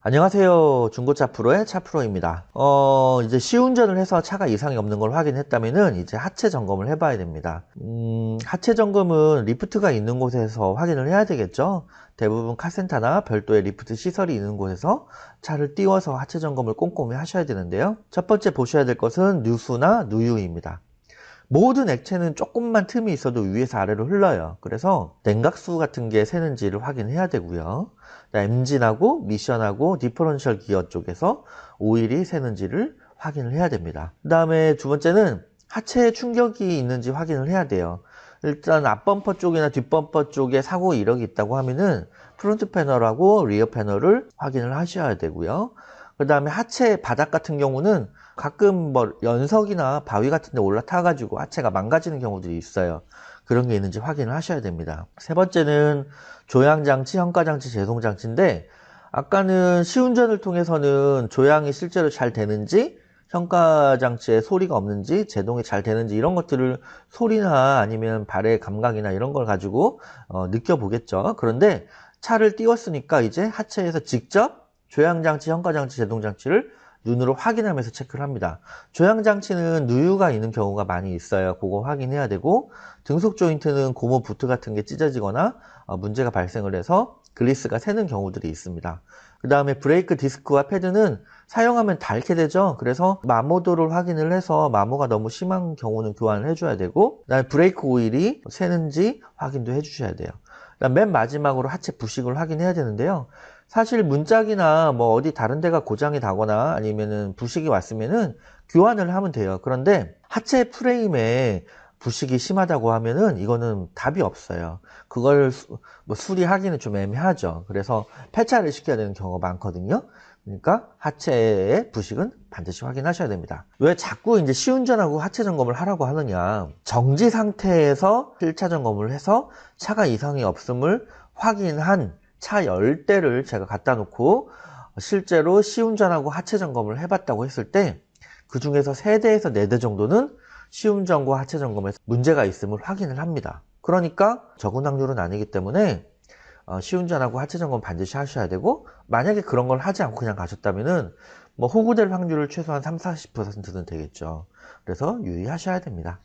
안녕하세요. 중고차 프로의 차프로입니다. 이제 시운전을 해서 차가 이상이 없는 걸 확인했다면은 이제 하체 점검을 해봐야 됩니다. 하체 점검은 리프트가 있는 곳에서 확인을 해야 되겠죠. 대부분 카센터나 별도의 리프트 시설이 있는 곳에서 차를 띄워서 하체 점검을 꼼꼼히 하셔야 되는데요. 첫 번째 보셔야 될 것은 누수나 누유입니다. 모든 액체는 조금만 틈이 있어도 위에서 아래로 흘러요. 그래서 냉각수 같은 게 새는지를 확인해야 되고요. 엔진하고 미션하고 디퍼런셜 기어 쪽에서 오일이 새는지를 확인을 해야 됩니다. 그 다음에 두 번째는 하체에 충격이 있는지 확인을 해야 돼요. 일단 앞범퍼 쪽이나 뒷범퍼 쪽에 사고 이력이 있다고 하면은 프론트 패널하고 리어 패널을 확인을 하셔야 되고요. 그 다음에 하체 바닥 같은 경우는 가끔 뭐 연석이나 바위 같은 데 올라타 가지고 하체가 망가지는 경우들이 있어요. 그런 게 있는지 확인을 하셔야 됩니다. 세 번째는 조향장치, 현가장치, 제동장치인데 아까는 시운전을 통해서는 조향이 실제로 잘 되는지, 현가장치에 소리가 없는지, 제동이 잘 되는지 이런 것들을 소리나 아니면 발의 감각이나 이런 걸 가지고 느껴보겠죠. 그런데 차를 띄웠으니까 이제 하체에서 직접 조향장치, 현가장치, 제동장치를 눈으로 확인하면서 체크를 합니다. 조향장치는 누유가 있는 경우가 많이 있어요. 그거 확인해야 되고, 등속 조인트는 고무 부트 같은 게 찢어지거나 문제가 발생을 해서 글리스가 새는 경우들이 있습니다. 그 다음에 브레이크 디스크와 패드는 사용하면 닳게 되죠. 그래서 마모도를 확인을 해서 마모가 너무 심한 경우는 교환을 해줘야 되고, 그다음에 브레이크 오일이 새는지 확인도 해주셔야 돼요. 그다음 맨 마지막으로 하체 부식을 확인해야 되는데요. 사실 문짝이나 뭐 어디 다른 데가 고장이 나거나 아니면은 부식이 왔으면은 교환을 하면 돼요. 그런데 하체 프레임에 부식이 심하다고 하면은 이거는 답이 없어요. 그걸 뭐 수리하기는 좀 애매하죠. 그래서 폐차를 시켜야 되는 경우가 많거든요. 그러니까 하체의 부식은 반드시 확인하셔야 됩니다. 왜 자꾸 이제 시운전하고 하체 점검을 하라고 하느냐. 정지 상태에서 1차 점검을 해서 차가 이상이 없음을 확인한 차 10대를 제가 갖다 놓고 실제로 시운전하고 하체 점검을 해봤다고 했을 때 그 중에서 3대에서 4대 정도는 시운전과 하체 점검에서 문제가 있음을 확인을 합니다. 그러니까 적은 확률은 아니기 때문에 시운전하고 하체 점검 반드시 하셔야 되고, 만약에 그런 걸 하지 않고 그냥 가셨다면은 뭐 호구될 확률을 최소한 30, 40%는 되겠죠. 그래서 유의하셔야 됩니다.